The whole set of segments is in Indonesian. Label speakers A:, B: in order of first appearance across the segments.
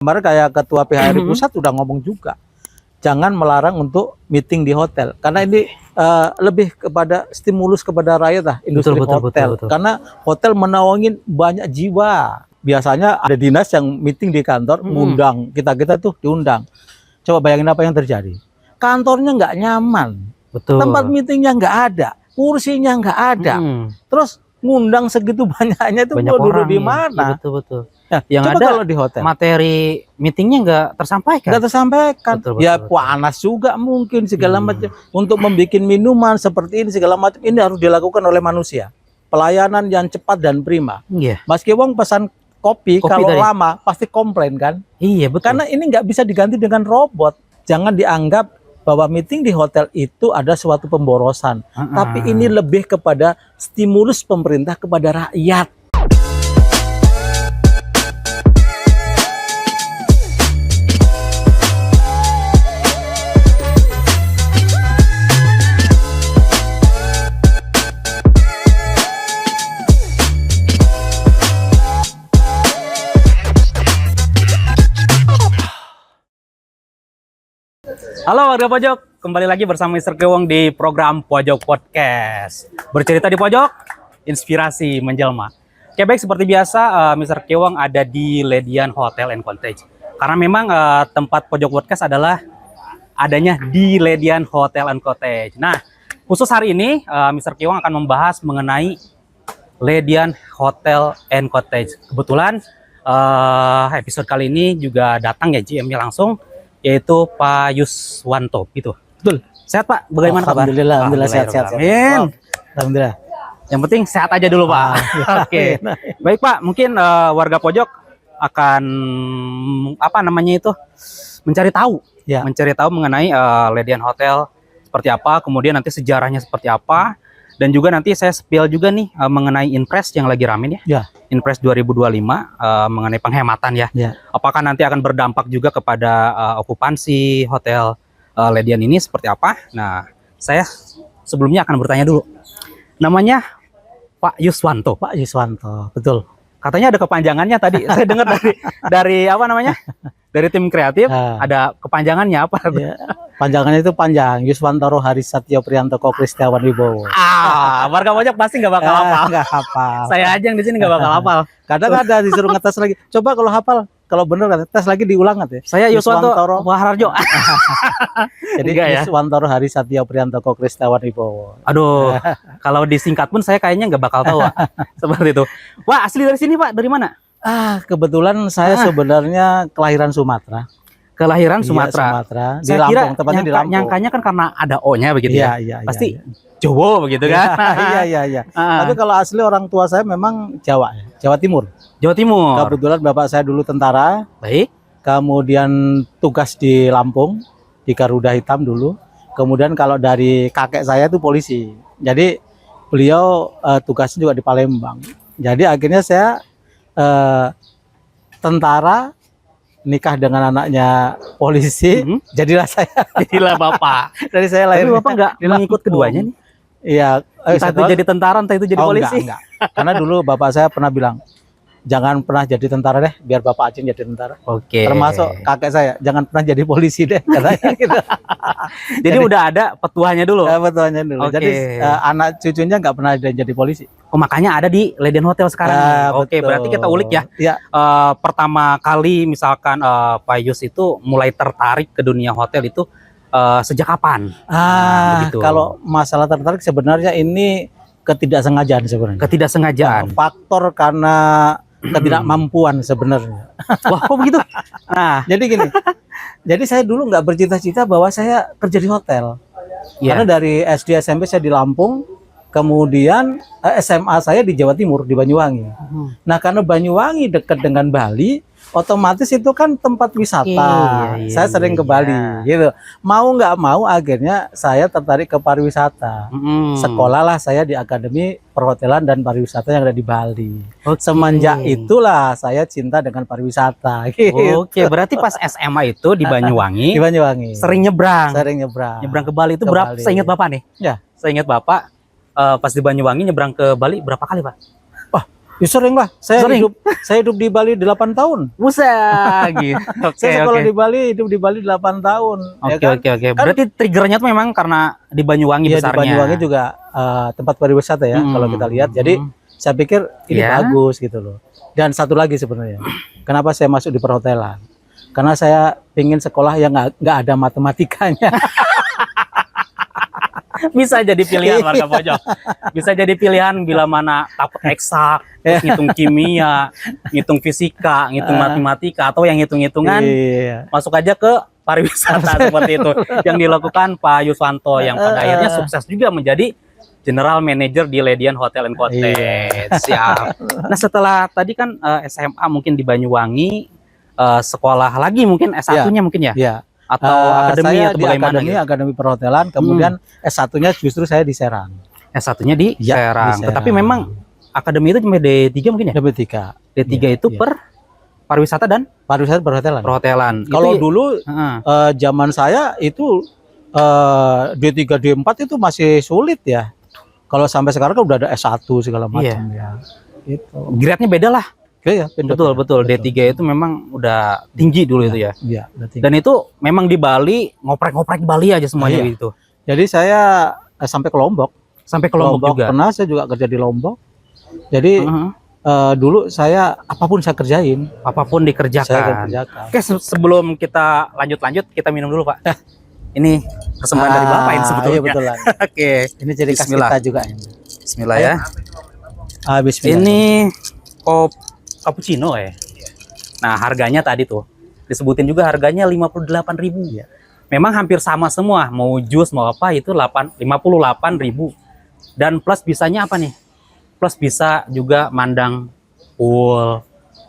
A: Kemarin kayak ketua PHRI pusat udah ngomong juga, jangan melarang untuk meeting di hotel, karena ini lebih kepada stimulus kepada rakyat lah, industri hotel. Karena hotel menaungin banyak jiwa. Biasanya ada dinas yang meeting di kantor, ngundang kita tuh diundang. Coba bayangin apa yang terjadi. Kantornya nggak nyaman, tempat meetingnya nggak ada, kursinya nggak ada, terus ngundang segitu banyaknya itu mau duduk di mana?
B: Betul.
A: Nah, yang ada kalau di hotel
B: materi meetingnya nggak tersampaikan.
A: Nggak tersampaikan. Ya panas juga mungkin segala macam. Untuk membuat minuman seperti ini segala macam ini harus dilakukan oleh manusia. Pelayanan yang cepat dan prima. Mas Kiwong pesan kopi kalau lama pasti komplain kan? Iya betul. Karena ini nggak bisa diganti dengan robot. Jangan dianggap bahwa meeting di hotel itu ada suatu pemborosan. Tapi ini lebih kepada stimulus pemerintah kepada rakyat.
B: Halo warga pojok, kembali lagi bersama Mr. Kiwong di program Pojok Podcast. Bercerita di pojok, inspirasi menjelma. Oke baik, seperti biasa Mr. Kiwong ada di Ledian Hotel and Cottage. Karena memang tempat Pojok Podcast adalah adanya di Ledian Hotel and Cottage. Nah, khusus hari ini Mr. Kiwong akan membahas mengenai Ledian Hotel and Cottage. Kebetulan episode kali ini juga datang ya GM-nya langsung, yaitu Pak Yuswanto gitu. Betul. Sehat Pak? Bagaimana kabar?
A: Alhamdulillah sehat.
B: Amin.
A: Alhamdulillah.
B: Yang penting sehat aja dulu Pak. Oke. Baik Pak, mungkin warga pojok akan mencari tahu, mencari tahu mengenai Ledian Hotel seperti apa, kemudian nanti sejarahnya seperti apa. Dan juga nanti saya spill juga nih mengenai Inpres yang lagi rame ya. Inpres 2025 mengenai penghematan ya. Apakah nanti akan berdampak juga kepada okupansi hotel Ledian ini seperti apa? Nah, saya sebelumnya akan bertanya dulu. Namanya Pak Yuswanto.
A: Pak Yuswanto, betul.
B: Katanya ada kepanjangannya tadi. Saya dengar dari apa namanya? Dari tim kreatif ada kepanjangannya apa?
A: Ya, panjangannya itu panjang, Yuswantoro Hari Satyo Priyanto Kristiawan Wibowo.
B: Warga pojok pasti nggak bakal hafal.
A: Nggak hafal.
B: Saya aja yang di sini nggak bakal hafal.
A: Kadang ada disuruh ngetes lagi. Coba kalau hafal, kalau bener kan tes lagi diulang ya.
B: Saya Yuswanto Waharjo.
A: Jadi Yuswantoro Hari Satyo Priyanto Kristiawan Wibowo.
B: Aduh, kalau disingkat pun saya kayaknya nggak bakal tahu. Seperti itu. Wah, asli dari sini Pak, dari mana?
A: Kebetulan saya sebenarnya kelahiran Sumatera.
B: Kelahiran Sumatera.
A: Di Lampung, tepatnya di Lampung.
B: Nyangkanya kan karena ada O-nya begitu ya. Pasti Jawa begitu kan.
A: Iya. Tapi kalau asli orang tua saya memang Jawa, Jawa Timur.
B: Jawa Timur.
A: Kebetulan bapak saya dulu tentara.
B: Baik.
A: Kemudian tugas di Lampung, di Garuda Hitam dulu. Kemudian kalau dari kakek saya itu polisi. Jadi beliau tugasnya juga di Palembang. Jadi akhirnya saya tentara nikah dengan anaknya polisi, jadilah
B: bapak.
A: Jadi saya lahir.
B: Tapi bapak nggak mengikut keduanya nih?
A: Iya.
B: Entah itu jadi tentara, entah itu jadi polisi.
A: Enggak. Karena dulu bapak saya pernah bilang, jangan pernah jadi tentara deh, biar bapak Acing jadi tentara.
B: Oke.
A: Termasuk kakek saya, jangan pernah jadi polisi deh, katanya gitu.
B: Jadi udah ada petuahnya dulu.
A: Petuahnya dulu. Jadi anak cucunya nggak pernah jadi polisi.
B: Oh, makanya ada di Ledian Hotel sekarang. Oke, berarti kita ulik ya. Pertama kali misalkan Pak Yus itu mulai tertarik ke dunia hotel itu sejak kapan?
A: Begitu. Kalau masalah tertarik sebenarnya ini ketidaksengajaan sebenarnya.
B: Ketidaksengajaan.
A: Faktor karena ketidakmampuan sebenarnya.
B: Wah, kok begitu?
A: Nah, jadi gini. Jadi saya dulu nggak bercita-cita bahwa saya kerja di hotel. Karena dari SD SMP saya di Lampung. Kemudian SMA saya di Jawa Timur, di Banyuwangi. Nah, karena Banyuwangi dekat dengan Bali, otomatis itu kan tempat wisata. Saya sering ke Bali, gitu. Mau nggak mau, akhirnya saya tertarik ke pariwisata. Sekolahlah saya di Akademi Perhotelan dan Pariwisata yang ada di Bali. Semenjak itulah saya cinta dengan pariwisata. Gitu.
B: Oke, berarti pas SMA itu di Banyuwangi.
A: Di Banyuwangi.
B: Sering nyebrang.
A: Nyebrang
B: ke Bali itu berapa? Saya ingat Bapak nih.
A: Ya.
B: Saya ingat Bapak. Pas di Banyuwangi nyebrang ke Bali berapa kali Pak?
A: Wah, Ya, sering lah.
B: Sering?
A: Saya hidup di Bali 8 tahun.
B: Buset, gitu.
A: Saya sekolah di Bali, hidup di Bali 8 tahun.
B: Oke,
A: ya kan?
B: oke, oke.
A: Kan,
B: Berarti triggernya tuh memang karena di Banyuwangi
A: iya,
B: besarnya.
A: di Banyuwangi juga tempat pariwisata ya, kalau kita lihat. Jadi saya pikir ini bagus gitu loh. Dan satu lagi sebenarnya, kenapa saya masuk di perhotelan? Karena saya ingin sekolah yang nggak ada matematikanya.
B: Bisa jadi pilihan warga pojok. Bisa jadi pilihan bila mana takut eksak, terus ngitung kimia, ngitung fisika, ngitung matematika, atau yang hitung-hitungan, masuk aja ke pariwisata seperti itu. Yang dilakukan Pak Yuswanto, yang pada akhirnya sukses juga menjadi General Manager di Ledian Hotel and Cottage. Siap. Nah, setelah tadi kan SMA mungkin di Banyuwangi, sekolah lagi mungkin S1-nya mungkin ya?
A: Iya.
B: Atau akademi
A: saya
B: atau
A: di
B: bagaimana
A: akademi,
B: gitu?
A: akademi perhotelan, kemudian S1-nya justru saya di Serang.
B: S1-nya di Serang.
A: Serang.
B: Tetapi memang akademi itu cuma D3 mungkin ya?
A: D3.
B: D3 itu per pariwisata dan
A: pariwisata perhotelan.
B: Perhotelan.
A: Kalau dulu zaman saya itu D3 D4 itu masih sulit ya. Kalau sampai sekarang kan udah ada S1 segala macam ya. Gitu.
B: Grade-nya beda lah.
A: Iya,
B: betul. D3 itu memang udah tinggi dulu itu ya.
A: Iya,
B: dan itu memang di Bali, ngoprek-ngoprek Bali aja semuanya gitu.
A: Jadi saya sampai ke Lombok.
B: Sampai ke Lombok juga.
A: Pernah saya juga kerja di Lombok. Jadi dulu saya apapun saya kerjain.
B: Apapun dikerjakan.
A: Saya kerjakan.
B: Oke, sebelum kita lanjut, kita minum dulu, Pak. Ini persembahan dari Bapak ini sebetulnya.
A: Iya, betul.
B: Oke.
A: Ini jadi khas kita juga.
B: Bismillah ya.
A: Bismillah.
B: Ini cappuccino ya. Nah, harganya tadi tuh disebutin juga harganya 58.000 ya. Memang hampir sama semua, mau jus mau apa itu 58.000. Dan plus bisanya apa nih? Plus bisa juga mandang pool.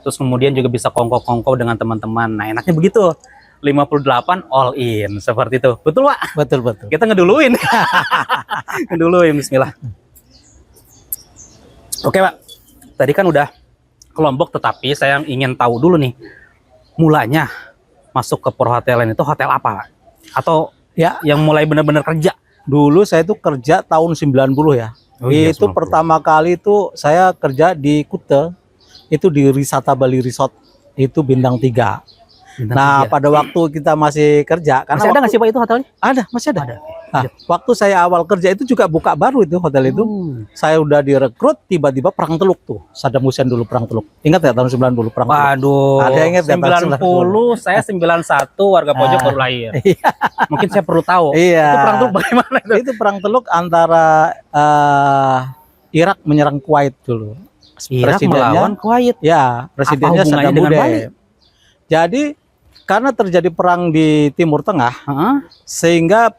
B: Terus kemudian juga bisa kongko-kongko dengan teman-teman. Nah, enaknya begitu. 58 all in seperti itu. Betul, Pak?
A: Betul.
B: Kita ngeduluin. Ngeduluin, bismillah. Oke, Pak. Tadi kan udah ke Lombok, tetapi saya ingin tahu dulu nih, mulanya masuk ke perhotelan itu hotel apa, Pak? Atau yang mulai benar-benar kerja?
A: Dulu saya itu kerja tahun 90 ya. Itu 90. Pertama kali itu saya kerja di Kuta, itu di Wisata Bali Resort, itu bintang 3. Nah, pada waktu kita masih kerja, karena
B: masih ada nggak sih Pak itu hotelnya?
A: Ada, masih ada. Nah, waktu saya awal kerja itu juga buka baru itu hotel itu. Saya udah direkrut, tiba-tiba perang Teluk tuh. Saddam Hussein dulu perang Teluk. Ingat ya tahun 90 perang Teluk?
B: Waduh.
A: Ada yang ingat
B: 90, saya 91 warga pojok baru lahir. Mungkin saya perlu tahu.
A: Iya.
B: Itu perang Teluk bagaimana itu?
A: Itu perang Teluk antara Irak menyerang Kuwait dulu.
B: Irak melawan Kuwait.
A: Ya, presidennya Saddam Hussein. Jadi karena terjadi perang di Timur Tengah, sehingga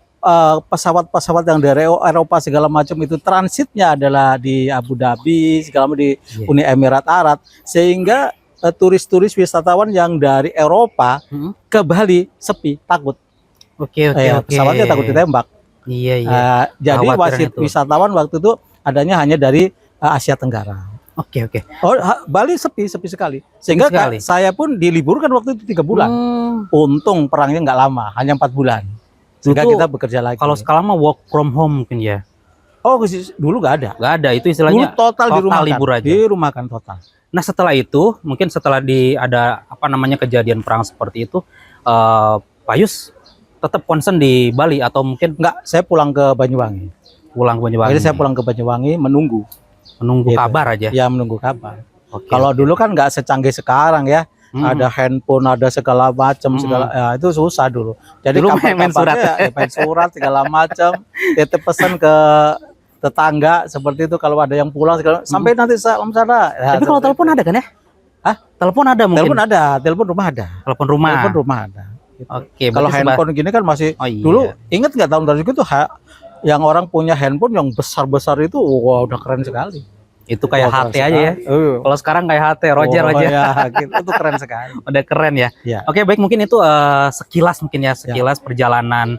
A: pesawat-pesawat yang dari Eropa segala macam itu transitnya adalah di Abu Dhabi, segala macam di Uni Emirat Arab, sehingga turis-turis wisatawan yang dari Eropa ke Bali sepi, takut.
B: Oke.
A: Pesawatnya takut ditembak.
B: Iya.
A: Jadi wasit wisatawan waktu itu adanya hanya dari Asia Tenggara.
B: Oke.
A: Oh, Bali sepi sekali. Sehingga saya pun diliburkan waktu itu 3 bulan. Untung perangnya nggak lama, hanya 4 bulan. Sehingga kita bekerja lagi.
B: Kalau sekarang mah work from home mungkin ya.
A: Oh, dulu nggak ada.
B: Nggak ada, itu istilahnya
A: dulu total di rumah
B: libur aja.
A: Di rumah kan total.
B: Nah, setelah itu, mungkin setelah ada kejadian perang seperti itu, Pak Yus tetap concern di Bali atau mungkin
A: nggak? Saya pulang ke Banyuwangi. Jadi saya pulang ke Banyuwangi menunggu
B: kabar aja.
A: Ya, menunggu kabar. Kalau dulu kan nggak secanggih sekarang ya. Ada handphone, ada segala macam, ya, itu susah dulu. Jadi
B: dulu main
A: surat segala macam, titip pesan ke tetangga seperti itu. Kalau ada yang pulang sampai nanti salam sana. Ya,
B: tapi kalau telepon ada kan ya? Telepon ada mungkin.
A: Telepon rumah ada.
B: Telepon rumah
A: ada. Gitu.
B: Oke.
A: Kalau handphone gini kan masih dulu. Ingat nggak tahun itu yang orang punya handphone yang besar itu, wah udah keren sekali.
B: Itu kayak HT aja ya. Kalau sekarang kayak HT Roger aja.
A: Ya, gitu. Itu keren sekali.
B: Udah keren ya. Oke, baik, mungkin itu sekilas perjalanan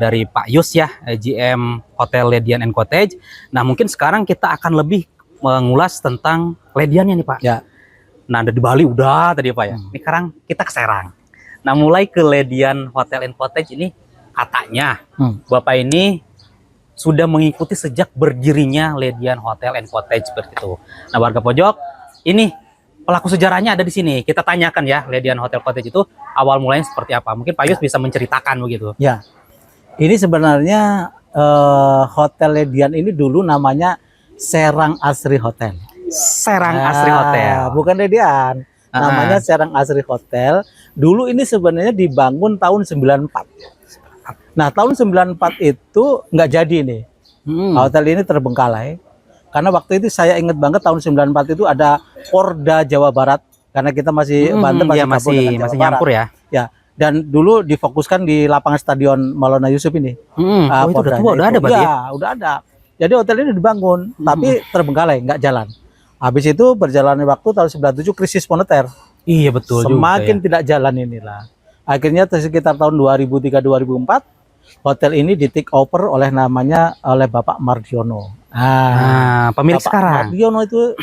B: dari Pak Yus ya, GM Hotel Ledian and Cottage. Nah, mungkin sekarang kita akan lebih mengulas tentang Lediannya nih Pak.
A: Ya.
B: Nah, ada di Bali udah tadi Pak ya. Ini sekarang kita ke Serang. Nah, mulai ke Ledian Hotel and Cottage ini katanya Bapak ini sudah mengikuti sejak berdirinya Ledian Hotel and Cottage seperti itu. Nah, warga pojok, ini pelaku sejarahnya ada di sini. Kita tanyakan ya, Ledian Hotel Cottage itu awal mulanya seperti apa? Mungkin Pak Yus bisa menceritakan begitu.
A: Ya, ini sebenarnya Hotel Ledian ini dulu namanya Serang Asri Hotel.
B: Serang Asri Hotel.
A: Bukan Ledian. Namanya Serang Asri Hotel. Dulu ini sebenarnya dibangun tahun 94. Nah, tahun 94 itu nggak jadi nih. Hotel ini terbengkalai. Karena waktu itu saya ingat banget tahun 94 itu ada Porda Jawa Barat. Karena kita masih Banten masih
B: nyampur ya.
A: Ya, dan dulu difokuskan di lapangan Stadion Maulana Yusuf ini.
B: Oh, itu udah tua, udah ada berarti ya?
A: Udah ada. Jadi hotel ini dibangun, tapi terbengkalai, nggak jalan. Habis itu berjalannya waktu tahun 97 krisis moneter.
B: Iya betul.
A: Semakin
B: juga,
A: tidak jalan inilah. Akhirnya sekitar tahun 2003-2004 hotel ini di take over oleh Bapak Mardiono.
B: Pemilik
A: Bapak
B: sekarang.
A: Mardiono itu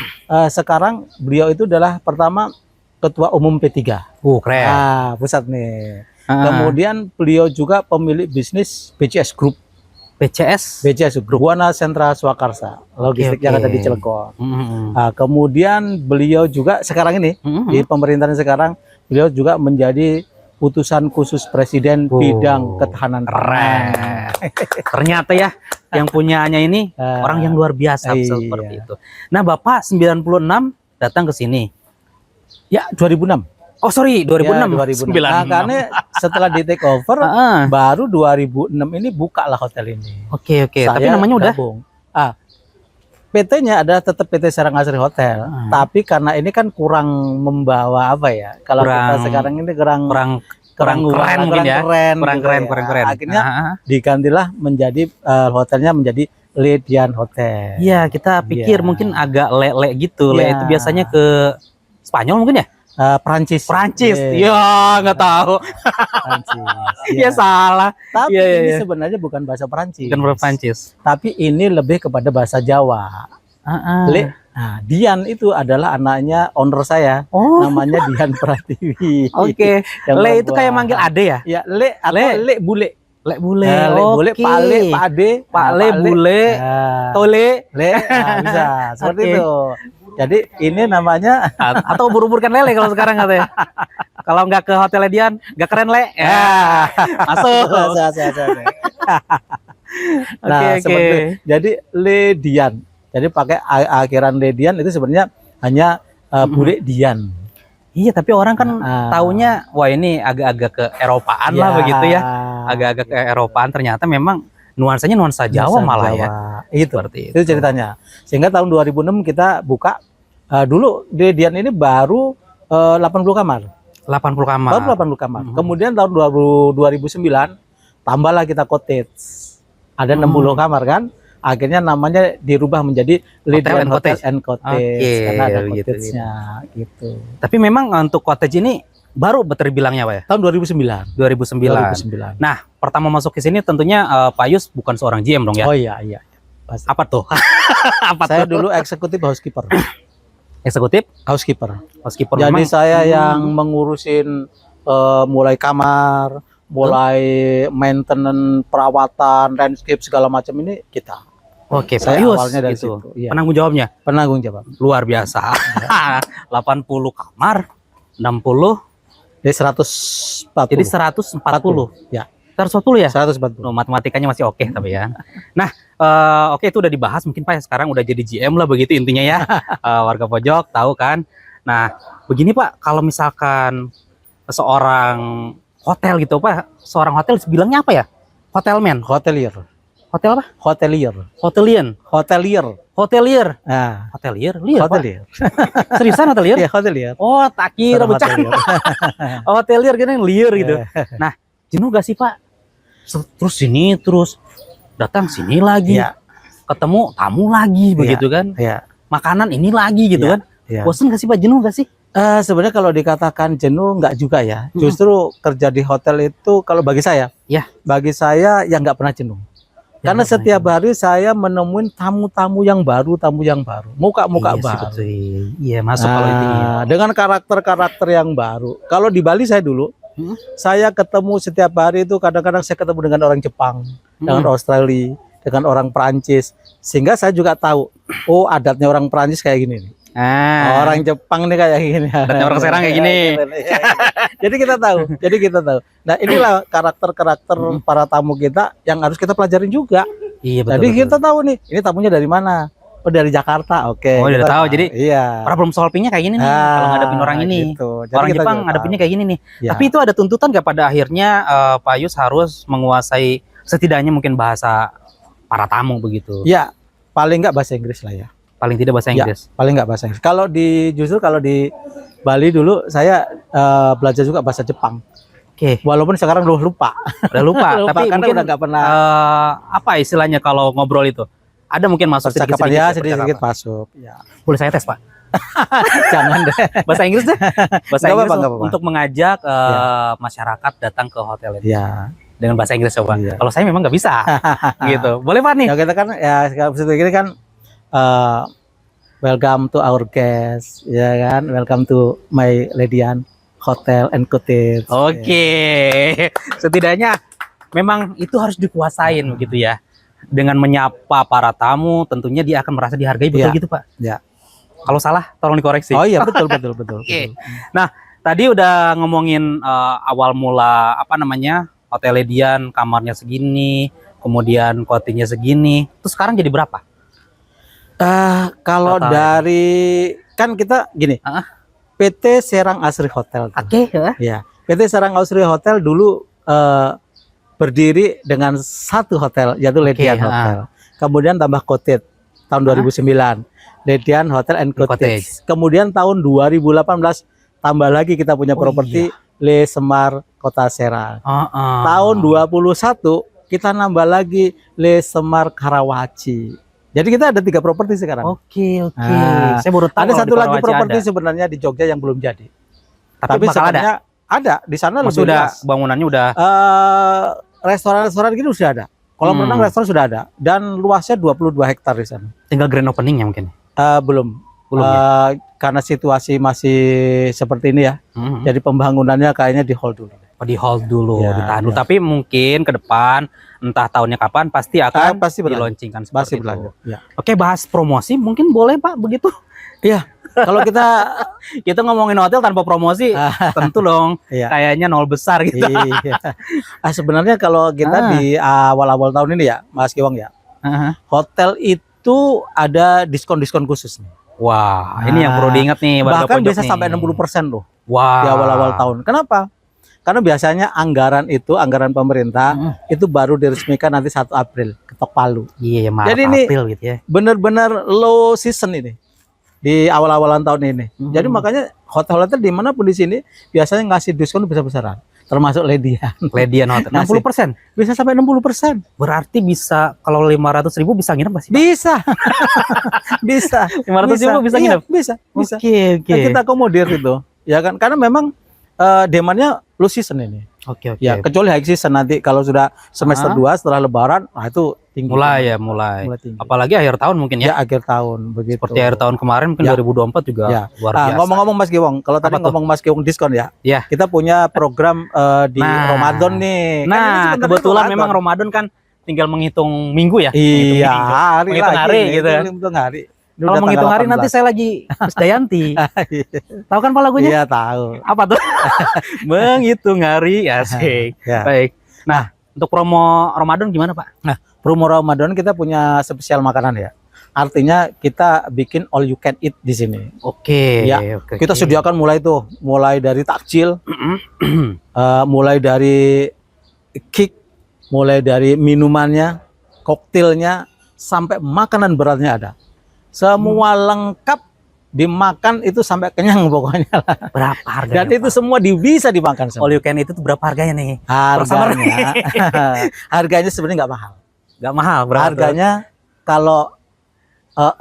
A: sekarang beliau itu adalah pertama Ketua Umum P3.
B: Keren.
A: Pusat nih. Kemudian beliau juga pemilik bisnis BCS Group. BCS Group, Buana Sentra Swakarsa, logistik yang ada di Cilegon. Kemudian beliau juga sekarang ini di pemerintahan sekarang beliau juga menjadi utusan khusus presiden bidang ketahanan pangan.
B: Ternyata ya yang punyanya ini orang yang luar biasa seperti itu. Nah, Bapak 96 datang ke sini.
A: Ya, 2006.
B: Oh, sorry, 2006.
A: Ya, 2006. Nah, karena setelah di take over baru 2006 ini buka lah hotel ini.
B: Oke. Tapi namanya udah
A: PT-nya ada tetap PT Serang Asri Hotel, tapi karena ini kan kurang membawa apa ya? Kalau kita sekarang ini kurang keren. Akhirnya digantilah menjadi hotelnya menjadi Ledian Hotel.
B: Iya, kita pikir mungkin agak le gitu. Le itu biasanya ke Spanyol mungkin ya?
A: Prancis.
B: Ya nggak tahu.
A: Prancis.
B: Ya salah.
A: Tapi ini sebenarnya bukan bahasa Prancis.
B: Bukan bahasa Prancis.
A: Tapi ini lebih kepada bahasa Jawa. Dian itu adalah anaknya owner saya. Namanya Dian Pratiwi.
B: Oke. Le itu kayak manggil ade ya?
A: Ya, Le atau Le Bule.
B: Le Bule.
A: Bule, Pak Le, Pak Ade,
B: Pak Le, Bule, Tole.
A: Le, bisa. Seperti itu. Jadi ini namanya
B: atau ubur-uburkan lele kalau sekarang katanya. Kalau nggak ke Hotel Ledian, nggak keren le. Ya, masuk. Oke.
A: Jadi Ledian. Jadi pakai akhiran Ledian itu sebenarnya hanya Bule Dian.
B: Iya, tapi orang kan taunya wah ini agak-agak ke Eropaan lah begitu ya. Agak-agak ke Eropaan, ternyata memang nuansanya nuansa Jawa malah ya.
A: Itu ceritanya. Sehingga tahun 2006 kita buka. Dulu Ledian ini baru 80 kamar.
B: 80 kamar.
A: Baru 80 kamar. Kemudian tahun 2009 tambahlah kita cottage. Ada 60 kamar kan. Akhirnya namanya dirubah menjadi Ledian Hotel and Cottage. Karena ada cottage-nya gitu.
B: Tapi memang untuk cottage ini baru terbilangnya Pak ya?
A: Tahun 2009.
B: Nah, pertama masuk ke sini tentunya Pak Yus bukan seorang GM dong ya?
A: Oh iya. Pasti.
B: Apa tuh?
A: Saya dulu eksekutif housekeeper.
B: Eksekutif?
A: Housekeeper.
B: Jadi
A: memang, saya yang mengurusin mulai kamar, mulai maintenance, perawatan, landscape segala macam ini kita.
B: Oke,
A: saya awalnya dari situ.
B: Iya. Penanggung jawabnya?
A: Penanggung jawab.
B: Luar biasa. 80 kamar, 60.
A: Jadi 140.
B: Jadi 140.
A: Ya.
B: 140 ya?
A: 140.
B: Matematikanya masih oke tapi ya. Nah, oke itu udah dibahas mungkin Pak sekarang udah jadi GM lah begitu intinya ya. Warga pojok tahu kan. Nah, begini Pak, kalau misalkan seorang hotel gitu Pak, seorang hotel bilangnya apa ya? Hotelman,
A: hotelier.
B: Hotel apa?
A: Hotelier.
B: Hotelian. Hotelier.
A: Nah,
B: hotelier. Seriusan hotelier?
A: Iya, hotelier.
B: Oh, tak kira bercanda. Hotelier gini liar gitu. Nah, jenuh gak sih Pak? Terus sini terus datang sini lagi. Ketemu tamu lagi begitu kan? Makanan ini lagi gitu kan? Bosan gak sih Pak? Jenuh gak sih?
A: Sebenarnya kalau dikatakan jenuh nggak juga ya. Justru kerja di hotel itu kalau bagi saya, bagi saya yang nggak pernah jenuh. Karena setiap hari saya menemuin tamu-tamu yang baru, muka-muka baru.
B: Iya, masuk kalau intinya.
A: Dengan karakter-karakter yang baru. Kalau di Bali saya dulu, saya ketemu setiap hari itu kadang-kadang saya ketemu dengan orang Jepang, dengan Australia, dengan orang Perancis. Sehingga saya juga tahu, oh adatnya orang Perancis kayak gini nih. Orang Jepang nih kayak gini.
B: Dan orang Serang kayak gini.
A: Jadi kita tahu. Nah, inilah karakter-karakter para tamu kita yang harus kita pelajarin juga.
B: Iya, betul.
A: Jadi
B: betul.
A: kita tahu nih, ini tamunya dari mana? Oh, dari Jakarta. Oke.
B: Oh, udah
A: kita
B: tahu. Jadi
A: iya.
B: problem solvingnya kayak gini nih kalau ngadepin orang ini.
A: Gitu. Jadi
B: Orang
A: kita
B: Jepang
A: juga
B: ngadepinnya
A: tahu.
B: kayak gini nih.
A: Ya.
B: Tapi itu ada tuntutan nggak pada akhirnya Pak Yus harus menguasai setidaknya mungkin bahasa para tamu begitu.
A: Ya, paling nggak bahasa Inggris lah ya.
B: Paling tidak bahasa
A: Ya,
B: Inggris.
A: paling nggak bahasa Inggris. Justru kalau di Bali dulu saya belajar juga bahasa Jepang.
B: Oke,
A: Walaupun sekarang udah lupa.
B: udah lupa.
A: Lupa,
B: Tapi
A: karena
B: mungkin
A: udah nggak pernah
B: apa istilahnya kalau ngobrol itu? Ada mungkin masuk
A: percakapan ya,
B: sedikit-sedikit
A: sedikit
B: percakapan.
A: masuk. Ya.
B: Boleh saya tes, Pak?
A: Jangan deh.
B: Bahasa Inggris deh. Bahasa
A: Nggak
B: Inggris
A: apa-apa, nggak apa-apa.
B: untuk mengajak masyarakat datang ke hotel ini.
A: Ya.
B: Dengan bahasa Inggris coba.
A: Iya.
B: Kalau saya memang nggak bisa. Gitu. Boleh, Pak nih?
A: Ya kita kan ya seperti ini kan welcome to our guest, ya kan? Welcome to my Ledian Hotel and Cottage.
B: Oke. Setidaknya memang itu harus dikuasain begitu ya. Dengan menyapa para tamu, tentunya dia akan merasa dihargai, betul
A: Ya.
B: gitu, Pak?
A: Ya.
B: Kalau salah, tolong dikoreksi.
A: Oh iya, betul betul betul.
B: Oke.
A: betul.
B: Tadi udah ngomongin awal mula apa namanya Hotel Ledian, kamarnya segini, kemudian cotingnya segini. Terus sekarang jadi berapa?
A: Kalau
B: Total.
A: dari kan kita gini, PT Serang Asri Hotel.
B: Oke.
A: Ya, PT Serang Asri Hotel dulu berdiri dengan satu hotel, yaitu Ledian Hotel. Kemudian tambah Cottage tahun 2009, Ledian Hotel and Cottage. Kemudian tahun 2018 tambah lagi kita punya properti Le Semar Kota Serang. Tahun 21 kita nambah lagi Le Semar Karawaci. Jadi kita ada 3 properti sekarang.
B: Oke.
A: Nah,
B: Saya baru tahu
A: ada
B: kalau
A: satu
B: di
A: lagi
B: Karawaci
A: properti
B: ada.
A: sebenarnya di Jogja yang belum jadi.
B: Tapi bakal
A: sebenarnya ada di sana lebih
B: Sudah
A: luas.
B: bangunannya udah
A: Restoran-restoran gini sudah ada. Kolam renang restoran sudah ada dan luasnya 22 hektar di sana.
B: tinggal grand openingnya mungkin.
A: Belum.
B: Belum ya?
A: Karena situasi masih seperti ini ya. Jadi pembangunannya kayaknya di hold dulu.
B: Di hold dulu,
A: Ya,
B: ditahan dulu.
A: ya.
B: Tapi mungkin ke depan, entah tahunnya kapan, pasti akan
A: pasti berlanjut.
B: dilaunchingkan
A: Masih
B: seperti itu.
A: berlanjut. Ya.
B: Oke, bahas promosi mungkin boleh Pak, begitu.
A: Iya. Kalau kita
B: Kita ngomongin hotel tanpa promosi, tentu dong.
A: Iya.
B: Kayaknya nol besar gitu.
A: Iya. Sebenarnya kalau kita di awal-awal tahun ini ya, Mas Kiwang ya, hotel itu ada diskon-diskon khusus nih.
B: Wah, ini yang perlu diingat nih warga
A: Bahkan
B: pojok
A: bisa
B: nih.
A: sampai 60% loh
B: Wah.
A: di awal-awal tahun. Kenapa? Karena biasanya anggaran pemerintah itu baru diresmikan nanti 1 April ketok palu.
B: Iya, Maret,
A: Jadi ini
B: April gitu ya.
A: Benar-benar low season ini di awal-awalan tahun ini. Jadi makanya hotel-hotel dimanapun di sini biasanya ngasih diskon besar-besaran, termasuk Ledian.
B: Ledian Hotel. 60%.
A: Bisa sampai 60%.
B: Berarti bisa kalau 500.000 bisa nginep nggak sih? Pak?
A: Bisa. Bisa.
B: 500.000 bisa nginep?
A: Bisa.
B: Oke.
A: Nah, kita akomodir itu. Ya kan? Karena memang demand-nya low season ini.
B: Oke.
A: Ya, kecuali high season nanti kalau sudah semester 2 setelah lebaran, nah itu tinggi.
B: Mulai
A: Mulai tinggi.
B: Apalagi akhir tahun mungkin
A: Ya,
B: ya.
A: akhir tahun begitu.
B: Seperti akhir tahun kemarin mungkin
A: Ya.
B: 2024 juga
A: Ya.
B: luar biasa.
A: Ngomong-ngomong Mas Giwong, kalau tadi
B: Apa tuh?
A: ngomong Mas Giwong diskon ya.
B: Ya.
A: Kita punya program di Ramadan nih. Kan ini
B: Nah,
A: sebenarnya
B: kebetulan memang Ramadan kan tinggal menghitung minggu ya.
A: Iya,
B: Menghitung
A: lagi
B: hari
A: nih,
B: gitu ya.
A: Menghitung hari. Ini
B: Kalau
A: udah
B: menghitung
A: tanggal
B: hari nanti
A: 18.
B: saya lagi Dayanti. Tahu kan Pak lagunya?
A: Iya, tahu.
B: Apa tuh? Menghitung hari, asik.
A: Ya.
B: Baik. Nah, untuk promo Ramadan gimana Pak?
A: Nah, promo Ramadan kita punya spesial makanan ya. Artinya kita bikin all you can eat di sini.
B: Oke.
A: Ya,
B: oke,
A: Kita
B: oke.
A: sediakan mulai dari takjil, mulai dari kick, mulai dari minumannya, koktailnya, sampai makanan beratnya ada. Semua lengkap, dimakan itu sampai kenyang pokoknya.
B: Berapa harganya?
A: Dan itu semua bisa dimakan semua.
B: all you can itu tuh berapa harganya nih?
A: Harganya, harganya sebenarnya nggak mahal.
B: Gak mahal, berapa?
A: Harganya kalau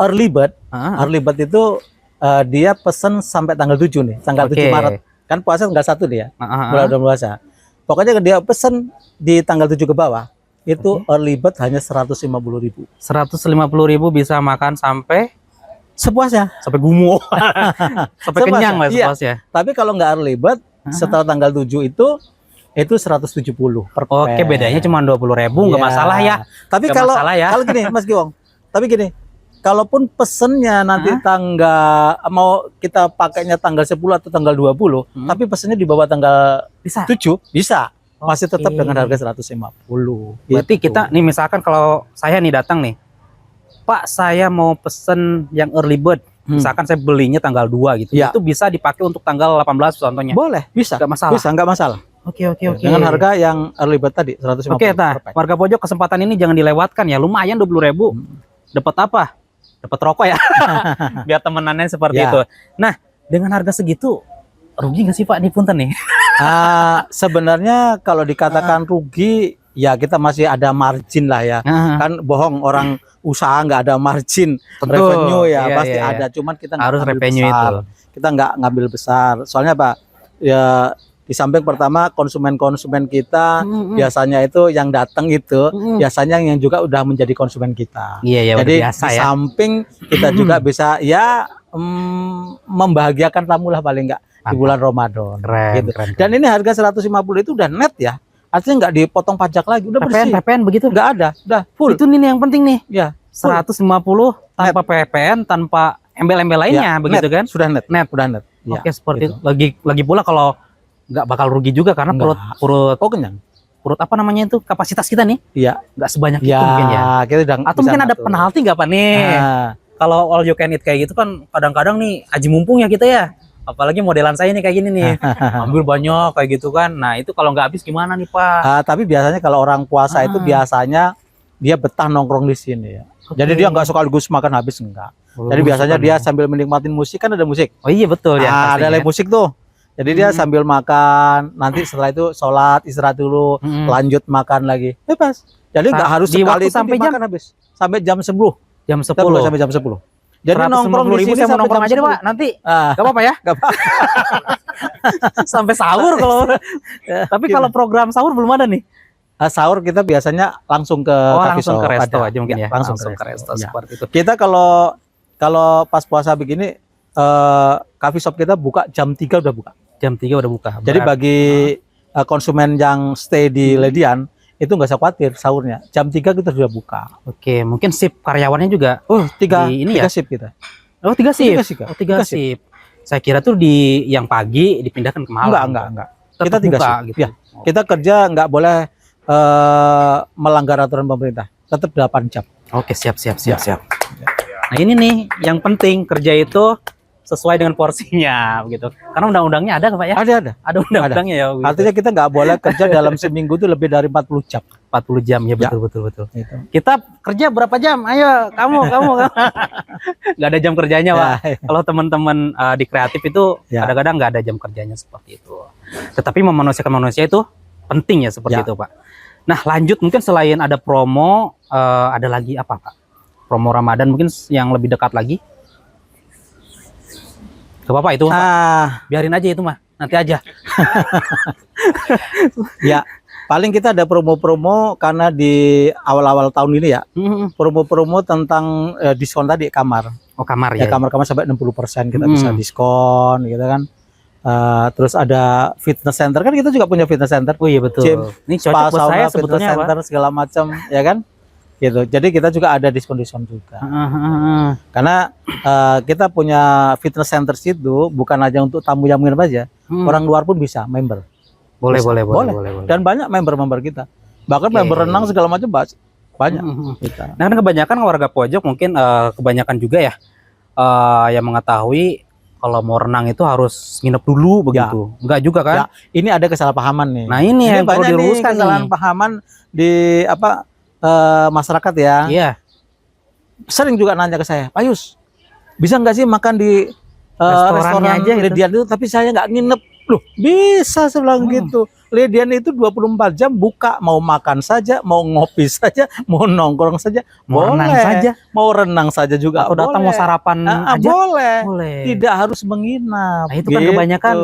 A: early bird itu dia pesen sampai tanggal 7 nih, tanggal 7 Maret. Kan puasa tanggal 1 dia, bulan puasa. Pokoknya dia pesen di tanggal 7 ke bawah, itu early bird hanya 150.000.
B: 150.000 bisa makan sampai
A: Sepuasnya.
B: sampai gumo. Sampai kenyang lah
A: Iya.
B: sepuasnya.
A: Tapi kalau nggak early bird, setelah tanggal 7 itu 170 per
B: Oke,
A: pair.
B: bedanya cuma 20.000, nggak
A: Iya.
B: masalah ya.
A: Tapi
B: Nggak
A: kalau
B: masalah ya.
A: kalau gini Mas Giwong, tapi gini, kalaupun pesennya nanti mau kita pakainya tanggal 10 atau tanggal 20, tapi pesennya di bawah tanggal
B: Bisa.
A: 7, bisa. Masih tetap
B: Oke.
A: dengan harga 150.
B: Berarti
A: Gitu.
B: kita nih misalkan kalau saya nih datang nih, Pak saya mau pesen yang early bird, misalkan saya belinya tanggal 2 gitu,
A: Ya.
B: itu bisa dipakai untuk tanggal 18 contohnya.
A: Boleh, bisa.
B: Nggak masalah.
A: Bisa, nggak masalah.
B: Oke oke oke.
A: Dengan harga yang early bird tadi 150.
B: Oke, nah,
A: per pack.
B: warga pojok kesempatan ini jangan dilewatkan ya. Lumayan 20.000. Dapat apa? Dapat rokok ya. Biar temenannya seperti
A: Ya.
B: itu. Nah, dengan harga segitu rugi nggak sih Pak nih punten nih?
A: Sebenarnya kalau dikatakan rugi, ya kita masih ada margin lah ya. Kan bohong orang usaha nggak ada margin.
B: Betul.
A: Revenue ya
B: Iya,
A: pasti
B: iya, iya.
A: ada. Cuman kita nggak
B: Harus
A: ngambil
B: revenue
A: besar.
B: itu.
A: Kita nggak ngambil besar. Soalnya Pak, ya di samping pertama konsumen-konsumen kita biasanya itu yang datang itu biasanya yang juga udah menjadi konsumen kita.
B: Iya ya,
A: Jadi
B: biasa
A: di
B: ya.
A: samping kita juga bisa ya membahagiakan tamu lah paling nggak di bulan Ramadan.
B: Keren,
A: Gitu.
B: keren, keren.
A: Dan ini harga 150 itu udah net ya. Artinya nggak dipotong pajak lagi, udah bersih.
B: PPN begitu.
A: Nggak ada, udah full.
B: Itu nih yang penting nih.
A: Ya, full.
B: 150 tanpa PPN, tanpa embel-embel lainnya
A: Ya,
B: begitu
A: net.
B: kan?
A: Sudah net.
B: Net.
A: Udah net. Ya,
B: Oke, seperti
A: gitu.
B: itu. Lagi pula kalau nggak bakal rugi juga karena
A: Nggak.
B: perut
A: kenyang.
B: apa namanya itu kapasitas kita nih
A: Iya.
B: nggak sebanyak
A: Ya,
B: itu mungkin ya.
A: kita udah
B: Atau
A: bisa
B: mungkin ada
A: ngatur.
B: penalti nggak Pak nih?
A: Nah,
B: Kalau all you can eat kayak gitu kan kadang-kadang nih aji mumpung ya kita ya. Apalagi modelan saya nih kayak gini nih. Ambil banyak kayak gitu kan. Nah, itu kalau nggak habis gimana nih, Pak?
A: tapi biasanya kalau orang puasa itu biasanya dia betah nongkrong di sini ya. Jadi dia nggak sekaligus makan habis enggak. Jadi biasanya dia sambil menikmatin musik, kan ada musik.
B: Oh iya betul ya.
A: Ada
B: pastinya.
A: live musik tuh. Jadi dia sambil makan, nanti setelah itu sholat, istirahat dulu, lanjut makan lagi. Bebas. Jadi nggak harus
B: di waktu
A: sekali itu
B: sampai jam?
A: dimakan habis. Sampai jam 10.
B: Jam
A: Kita boleh
B: 10.
A: sampai jam 10. Jadi nongkrong di
B: ribu
A: sini
B: saya mau
A: sampai
B: nongkrong
A: jam
B: aja deh,
A: 10.
B: Pak. Nanti
A: Ah,
B: nggak apa-apa ya?
A: nggak apa-apa.
B: Sampai sahur kalau. Tapi
A: Gitu.
B: kalau program sahur belum ada nih.
A: Sahur kita biasanya langsung ke coffee
B: Langsung
A: shop.
B: ke resto
A: Ada.
B: aja mungkin ya.
A: Langsung
B: ke resto
A: Ya.
B: seperti itu.
A: Kita kalau pas puasa begini coffee shop kita buka jam 3 udah buka.
B: Jam 3 udah buka.
A: Jadi bagi konsumen yang stay di Ledian itu nggak usah khawatir sahurnya. Jam 3 kita sudah buka.
B: Oke, mungkin sip karyawannya juga.
A: Oh, tiga
B: Ini
A: tiga
B: ya?
A: shift kita.
B: Oh, 3 sip.
A: Tiga shift, Kak.
B: Oh, 3
A: Tiga shift.
B: sip. Saya kira tuh di yang pagi dipindahkan ke malam.
A: Enggak.
B: Tetap
A: Kita tiga
B: buka
A: shift.
B: gitu.
A: Ya. Kita kerja nggak boleh melanggar aturan pemerintah. Tetap 8 jam.
B: Oke, siap. Nah, ini nih yang penting kerja itu sesuai dengan porsinya begitu. Karena undang-undangnya ada nggak Pak ya?
A: Ada.
B: Ada undang-undangnya ya. Gitu.
A: Artinya kita nggak boleh kerja dalam seminggu itu lebih dari 40 jam.
B: 40 jam ya,
A: Ya.
B: betul.
A: Gitu.
B: Kita kerja berapa jam? Ayo, kamu. Nggak ada jam kerjanya, Pak.
A: Ya.
B: Kalau teman-teman di kreatif itu
A: Ya.
B: kadang-kadang nggak ada jam kerjanya seperti itu. Tetapi memanusiakan manusia itu penting ya seperti
A: Ya.
B: itu, Pak. Nah, lanjut mungkin selain ada promo, ada lagi apa, Pak? Promo Ramadan mungkin yang lebih dekat lagi. Gak apa-apa itu, Pak. Biarin aja itu mah. Nanti aja.
A: Ya, paling kita ada promo-promo karena di awal-awal tahun ini ya, promo-promo tentang diskon tadi kamar.
B: Oh, kamar
A: Ya,
B: ya.
A: kamar-kamar sampai 60% kita bisa diskon gitu kan. Terus ada fitness center, kan kita juga punya fitness center.
B: Oh iya betul.
A: Gym,
B: Ini
A: spa,
B: cocok buat
A: sauna,
B: saya
A: fitness
B: sebetulnya, Pak.
A: center segala macam ya kan. Gitu. Jadi kita juga ada diskon-diskon juga. Karena kita punya fitness center situ bukan aja untuk tamu yang minum aja, orang luar pun bisa member.
B: Boleh,
A: Bisa.
B: boleh.
A: Dan banyak member-member kita. Bahkan member renang segala macam banyak. Kita.
B: Nah, kan kebanyakan warga pojok mungkin kebanyakan juga ya yang mengetahui kalau mau renang itu harus nginep dulu begitu. Enggak juga kan?
A: Ya, ini ada kesalahpahaman nih.
B: Nah, ini yang perlu
A: banyak nih
B: diluruskan
A: kesalahan
B: nih.
A: pahaman di masyarakat ya.
B: Iya.
A: Sering juga nanya ke saya, Pak Yus, bisa nggak sih makan di
B: Restorannya
A: restoran
B: aja gitu.
A: Ledian itu, tapi saya nggak nginep. Loh, bisa saya bilang gitu. Ledian itu 24 jam buka, mau makan saja, mau ngopi saja, mau nongkrong saja,
B: Mau renang saja.
A: mau renang saja juga
B: Atau datang
A: boleh.
B: mau sarapan aja.
A: Boleh.
B: Boleh.
A: Tidak harus menginap.
B: Nah, itu kan kebanyakan,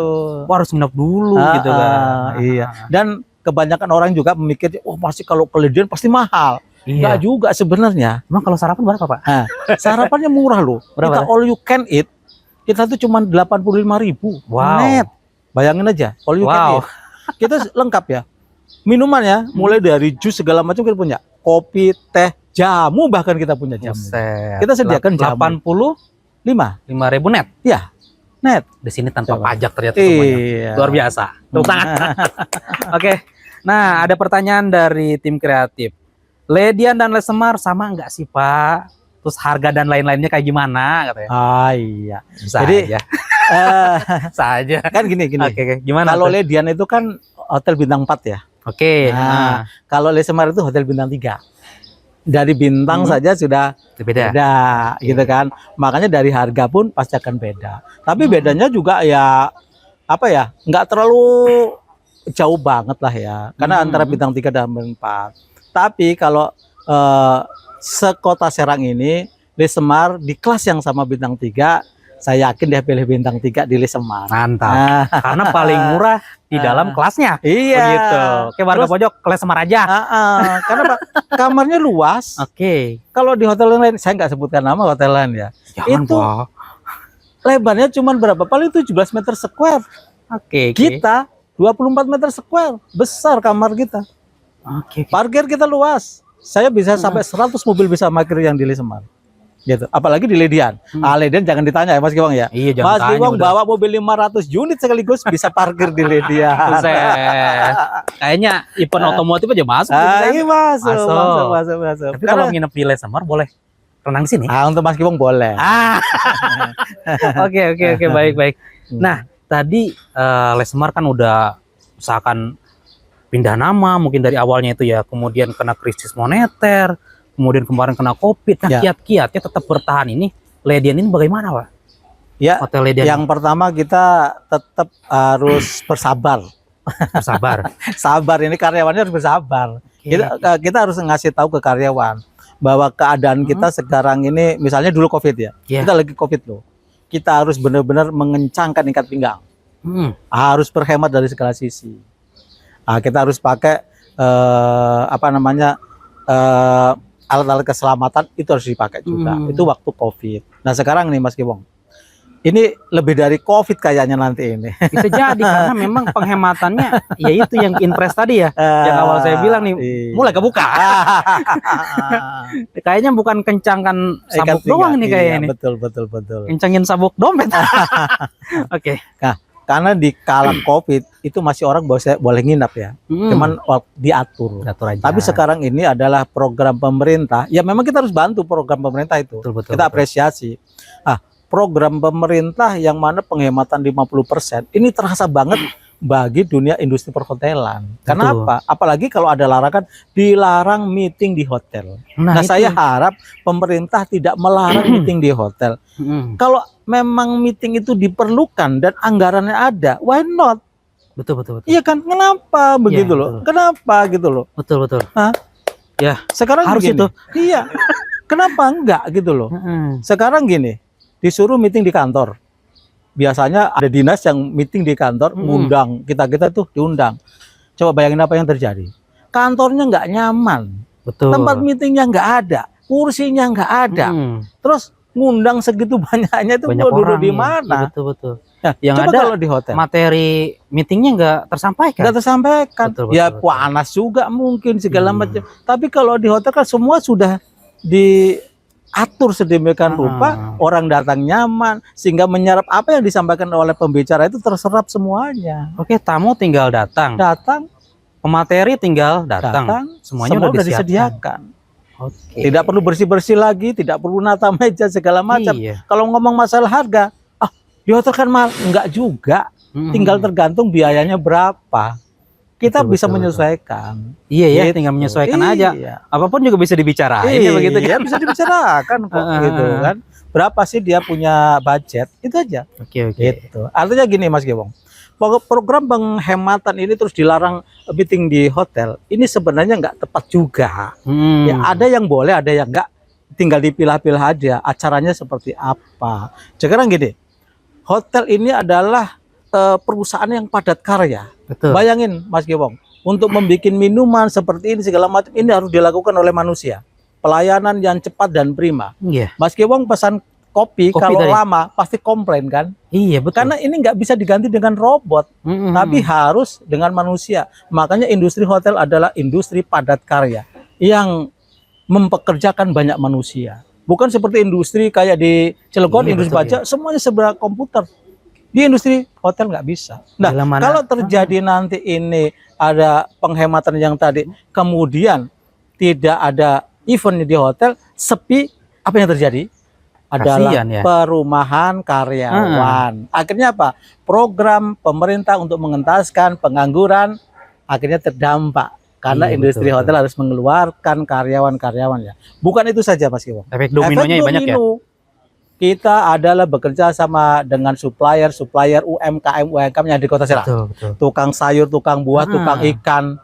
B: wah, harus nginep dulu gitu kan.
A: Iya. Dan kebanyakan orang juga memikir, oh pasti kalau ke Ledian pasti mahal. Enggak
B: Iya.
A: juga sebenarnya.
B: Emang kalau sarapan berapa, Pak?
A: Nah, sarapannya murah loh.
B: Berapa?
A: Kita all you can eat. Kita tuh cuma 85.000
B: Wow.
A: net. Bayangin aja, all you can
B: Wow.
A: eat. Kita lengkap ya. Minumannya mulai dari jus segala macam kita punya. kopi, teh, jamu, bahkan kita punya jamu.
B: Buset.
A: Kita sediakan jamu.
B: 85.000 net.
A: Ya, net.
B: Di sini tanpa
A: Coba.
B: pajak ternyata semuanya.
A: Iya.
B: Luar biasa. Tepuk tangan. Oke. Nah, ada pertanyaan dari tim kreatif. Ledian dan Lesemar sama nggak sih, Pak? Terus harga dan lain-lainnya kayak gimana katanya?
A: Ah iya.
B: Bisa
A: Jadi,
B: aja. Bisa aja.
A: Kan gini.
B: Oke. Gimana
A: Kalau
B: tuh?
A: Ledian itu kan hotel bintang 4 ya.
B: Oke.
A: Nah, kalau Lesemar itu hotel bintang 3. Dari bintang saja sudah
B: Itu beda.
A: beda gitu kan. Makanya dari harga pun pasti akan beda. Tapi bedanya juga ya apa ya? Nggak terlalu jauh banget lah ya. Karena antara bintang 3 dan bintang 4. Tapi kalau sekota Serang ini Lesemar di kelas yang sama bintang 3, saya yakin dia pilih bintang 3 di Lesemar.
B: Mantap.
A: Nah,
B: Karena paling murah di dalam kelasnya.
A: iya.
B: Begitu. Oke, warga
A: Terus,
B: pojok ke Lesemar aja.
A: karena Pak, kamarnya luas.
B: Oke.
A: Kalau di hotel lain, saya nggak sebutkan nama hotel lain ya.
B: Jangan,
A: Itu
B: Pak.
A: lebarnya cuma berapa? Paling 17 meter square.
B: Oke.
A: Kita 24 meter square. Besar kamar kita.
B: Oke.
A: Parkir kita luas. Saya bisa sampai 100 mobil bisa parkir yang di Lesemar. Gitu. Apalagi di Ledian. Ledian jangan ditanya ya Mas Giwang ya.
B: Iya, jangan
A: Mas
B: tanya
A: Giwang
B: udah.
A: bawa mobil 500 unit sekaligus bisa parkir di Ledian.
B: Buset. Kayaknya event otomotif aja masuk. gitu kan?
A: Iya masuk.
B: Tapi kalau nginep di Lesemar boleh renang di sini.
A: Untuk Mas Giwang boleh.
B: Oke, baik. Nah, tadi Lesemar kan udah usahakan pindah nama, mungkin dari awalnya itu ya, kemudian kena krisis moneter, kemudian kemarin kena COVID. Nah,
A: Ya.
B: kiat-kiatnya tetap bertahan ini. Ledian ini bagaimana, Pak?
A: Ya,
B: Hotel Ledian
A: yang pertama kita tetap harus bersabar.
B: bersabar.
A: Sabar, ini karyawannya harus bersabar.
B: Oke.
A: Kita harus ngasih tahu ke karyawan bahwa keadaan kita sekarang ini, misalnya dulu COVID ya,
B: Ya.
A: kita lagi COVID loh. Kita harus benar-benar mengencangkan ikat pinggang. Harus berhemat dari segala sisi. Kita harus pakai alat-alat keselamatan, itu harus dipakai juga. Itu waktu COVID. Nah sekarang nih Mas Giwang, ini lebih dari COVID kayaknya nanti ini.
B: Bisa jadi karena memang penghematannya ya itu yang impres tadi ya. Yang awal saya bilang nih, mulai kebuka. Kayaknya bukan kencangkan sabuk doang nih kayaknya nih.
A: Betul.
B: Kencangin sabuk dompet. Oke.
A: Nah, karena di kala COVID itu masih orang boleh nginap ya. Cuman diatur.
B: Atur aja.
A: Tapi sekarang ini adalah program pemerintah. Ya memang kita harus bantu program pemerintah itu.
B: Betul,
A: Kita apresiasi. Program pemerintah yang mana penghematan 50% ini terasa banget bagi dunia industri perhotelan. Karena apa? Apalagi kalau ada larangan, dilarang meeting di hotel. Nah
B: itu.
A: saya harap pemerintah tidak melarang meeting di hotel. Kalau memang meeting itu diperlukan dan anggarannya ada, why not?
B: Betul.
A: Iya kan? Kenapa begitu loh?
B: Betul.
A: Kenapa gitu loh?
B: Betul. Ya,
A: Sekarang
B: harus
A: begini.
B: itu.
A: Iya. Kenapa enggak gitu loh? Sekarang gini, disuruh meeting di kantor. Biasanya ada dinas yang meeting di kantor, ngundang kita tuh diundang. Coba bayangin apa yang terjadi. Kantornya nggak nyaman,
B: Betul.
A: tempat meetingnya nggak ada, kursinya nggak ada. Terus ngundang segitu banyaknya itu
B: Banyak
A: mau duduk
B: orang
A: di
B: nih.
A: mana?
B: Iya, betul.
A: Nah,
B: Yang
A: coba
B: ada
A: kalau di hotel
B: materi meetingnya nggak tersampaikan.
A: nggak tersampaikan.
B: Betul.
A: Ya panas juga mungkin segala macam. Tapi kalau di hotel kan semua sudah diatur sedemikian rupa, orang datang nyaman sehingga menyerap apa yang disampaikan oleh pembicara itu terserap semuanya.
B: Oke, tamu tinggal datang. Pemateri tinggal datang. Semuanya
A: semua
B: udah
A: disediakan.
B: disediakan. Oke.
A: Tidak perlu bersih-bersih lagi, tidak perlu nata meja segala macam.
B: Iya.
A: Kalau ngomong masalah harga, di hotel kan mahal, enggak juga. Tinggal tergantung biayanya berapa. Kita bisa menyesuaikan.
B: Iya ya,
A: Gitu.
B: tinggal menyesuaikan aja.
A: Iya.
B: Apapun juga bisa dibicarain ya begitu
A: Iya,
B: kan.
A: bisa dibicarakan kok gitu kan. Berapa sih dia punya budget? Itu aja.
B: Oke.
A: Gitu. Artinya gini Mas Gewong. Program penghematan ini terus dilarang meeting di hotel. Ini sebenarnya nggak tepat juga. Ya ada yang boleh, ada yang enggak. Tinggal dipilah-pilah aja acaranya seperti apa. Sekarang gini. Hotel ini adalah perusahaan yang padat karya.
B: Betul.
A: Bayangin Mas Gewong, untuk membuat minuman seperti ini segala macam ini harus dilakukan oleh manusia. Pelayanan yang cepat dan prima.
B: Iya.
A: Mas Gewong pesan kopi kalau
B: tadi
A: lama pasti komplain kan?
B: Iya betul.
A: Karena ini nggak bisa diganti dengan robot, tapi harus dengan manusia. Makanya industri hotel adalah industri padat karya. yang mempekerjakan banyak manusia. Bukan seperti industri kayak di Cilegon,
B: Iya,
A: industri
B: betul,
A: baja, semuanya serba komputer. Di industri hotel nggak bisa. Nah,
B: Dalam mana-
A: kalau terjadi nanti ini ada penghematan yang tadi, kemudian tidak ada event di hotel, sepi, apa yang terjadi? Adalah
B: Kasian ya.
A: perumahan karyawan. Akhirnya apa? Program pemerintah untuk mengentaskan pengangguran akhirnya terdampak. Karena
B: Iya,
A: industri
B: betul,
A: hotel harus mengeluarkan karyawan-karyawan ya. Bukan itu saja Mas Iwo.
B: Efek dominonya
A: Efek
B: banyak ya.
A: domino. Kita adalah bekerja sama dengan supplier UMKM yang di Kota Serang.
B: Betul, betul.
A: Tukang sayur, tukang buah, tukang ikan,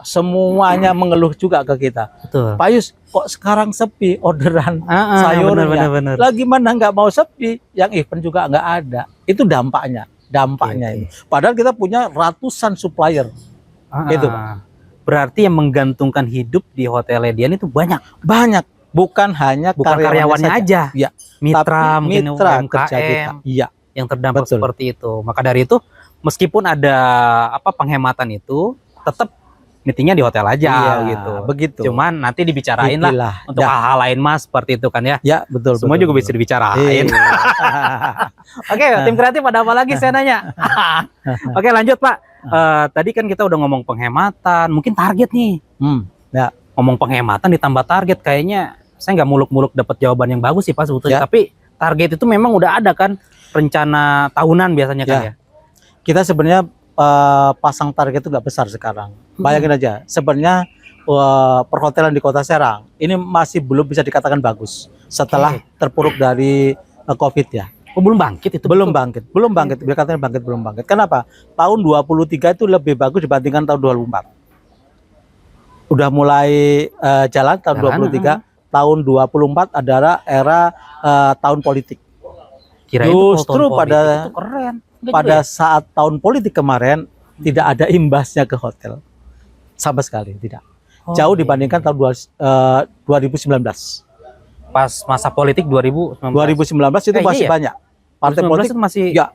A: semuanya mengeluh juga ke kita.
B: Betul.
A: Pak Yus, kok sekarang sepi orderan sayurnya?
B: Benar.
A: Lagi mana nggak mau sepi, yang event juga nggak ada. Itu dampaknya ini. Padahal kita punya ratusan supplier. Itu, Pak.
B: Berarti yang menggantungkan hidup di Hotel Ledian itu banyak.
A: Bukan hanya
B: Karyawannya aja.
A: Ya,
B: Mitra,
A: tapi
B: mungkin
A: mitra
B: UMKM
A: kerja kita. Iya,
B: yang terdampak
A: betul.
B: seperti itu. Maka dari itu, meskipun ada penghematan itu, tetap meetingnya di hotel aja
A: Iya,
B: gitu.
A: begitu.
B: Cuman nanti dibicarain lah
A: Itulah.
B: untuk hal-hal lain Mas seperti itu kan ya.
A: Ya, betul.
B: Semua juga bisa dibicarain.
A: Iya.
B: Oke, tim kreatif ada apa lagi saya nanya? Oke, lanjut Pak. Tadi kan kita udah ngomong penghematan, mungkin target nih.
A: Ya.
B: Ngomong penghematan ditambah target, kayaknya saya nggak muluk-muluk dapat jawaban yang bagus sih Pak sebetulnya.
A: Ya.
B: Tapi target itu memang udah ada kan, rencana tahunan biasanya kan ya.
A: Kita sebenarnya pasang target itu nggak besar sekarang. Bayangin aja, sebenarnya perhotelan di Kota Serang ini masih belum bisa dikatakan bagus setelah terpuruk dari COVID ya.
B: Oh, belum bangkit itu?
A: Belum bangkit. Katanya bangkit belum bangkit. Kenapa? Tahun 23 itu lebih bagus dibandingkan tahun 24. Udah mulai jalan tahun 23. Tahun 24 adalah era tahun politik.
B: Kirain
A: Justru
B: itu
A: pada
B: itu keren.
A: pada saat tahun politik kemarin tidak ada imbasnya ke hotel sama sekali, tidak. Jauh dibandingkan tahun 2019.
B: Pas masa politik 2019.
A: 2019 itu masih banyak partai
B: 2019
A: politik.
B: itu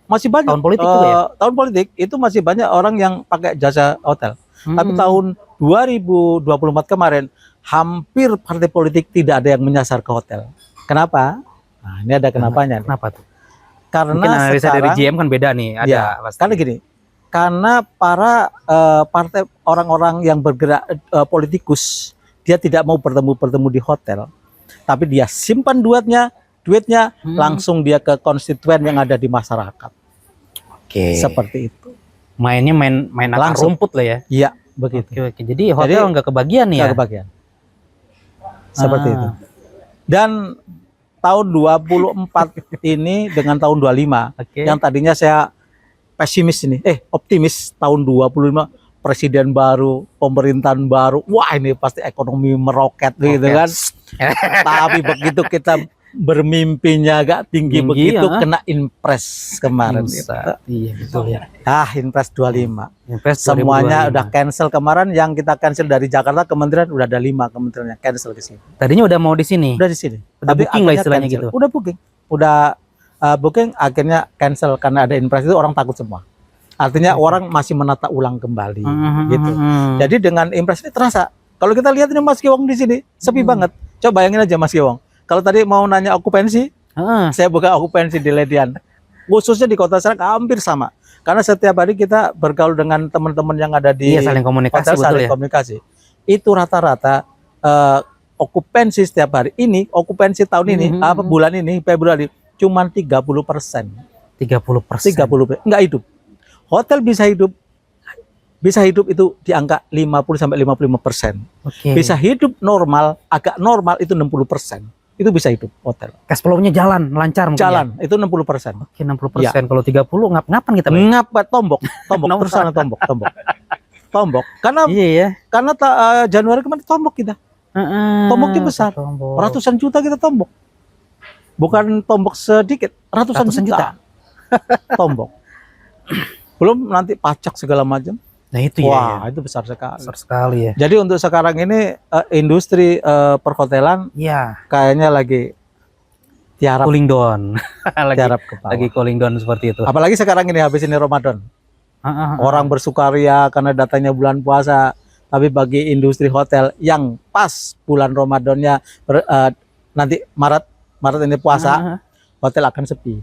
A: masih banyak.
B: Tahun politik itu ya?
A: Tahun politik itu masih banyak orang yang pakai jasa hotel. Tapi tahun 2024 kemarin hampir partai politik tidak ada yang menyasar ke hotel. Kenapa? Nah, ini ada kenapanya.
B: Kenapa tuh?
A: Karena
B: mungkin analisa dari
A: sekarang
B: GM kan beda nih, ada
A: ya,
B: pasti.
A: karena gini, karena para partai orang-orang yang bergerak politikus, dia tidak mau bertemu di hotel, tapi dia simpan duitnya langsung dia ke konstituen yang ada di masyarakat.
B: Oke.
A: Seperti itu.
B: Mainnya main akar
A: Langsung.
B: rumput lah ya.
A: Iya, begitu.
B: Oke. Jadi hotel nggak kebagian nih ya.
A: Nggak kebagian. Seperti itu. Dan tahun 24 ini dengan tahun 25 yang tadinya saya pesimis ini, optimis tahun 25 presiden baru, pemerintahan baru, wah ini pasti ekonomi meroket gitu kan. Tapi begitu kita bermimpinya agak tinggi begitu, kena impres kemarin.
B: Iya betul ya.
A: Impres 25.
B: Impres
A: semuanya 2025. Udah cancel kemarin, yang kita cancel dari Jakarta kementerian udah ada 5 kementerian yang cancel ke sini.
B: Tadinya udah mau di sini.
A: Udah di sini.
B: Udah booking lah istilahnya gitu.
A: Udah booking. Booking akhirnya cancel karena ada impres itu, orang takut semua. Artinya orang masih menata ulang kembali gitu. Jadi dengan impres ini terasa. Kalau kita lihat ini Mas Kiwong di sini sepi banget. Coba bayangin aja Mas Kiwong. Kalau tadi mau nanya okupansi, saya buka okupansi di Ledian. Khususnya di Kota Serang hampir sama. Karena setiap hari kita bergaul dengan teman-teman yang ada di
B: saling komunikasi,
A: hotel, saling komunikasi. Itu rata-rata okupansi setiap hari ini, okupansi tahun ini, bulan ini, Februari, cuma 30%. 30%. Enggak hidup. Hotel bisa hidup itu di angka 50-55%. Bisa hidup normal, agak normal itu 60%. Itu bisa hidup hotel.
B: Cash flow-nya jalan, lancar mungkin.
A: Jalan, itu 60%.
B: Oke, 60%. Ya. Kalau 30 ngap-ngapan kita.
A: Tombok. Terus sana tombok. Karena karena Januari kemarin tombok kita. Tomboknya besar. Ratusan juta kita tombok. Bukan tombok sedikit, ratusan juta. Tombok. Belum nanti pajak segala macam.
B: Nah itu
A: itu besar sekali.
B: Besar sekali ya.
A: Jadi untuk sekarang ini industri perhotelan kayaknya lagi tiarap
B: cooling down. lagi cooling down seperti itu.
A: Apalagi sekarang ini habis ini Ramadan. Orang bersukaria karena datanya bulan puasa. Tapi bagi industri hotel yang pas bulan Ramadannya nanti Maret ini puasa, hotel akan sepi.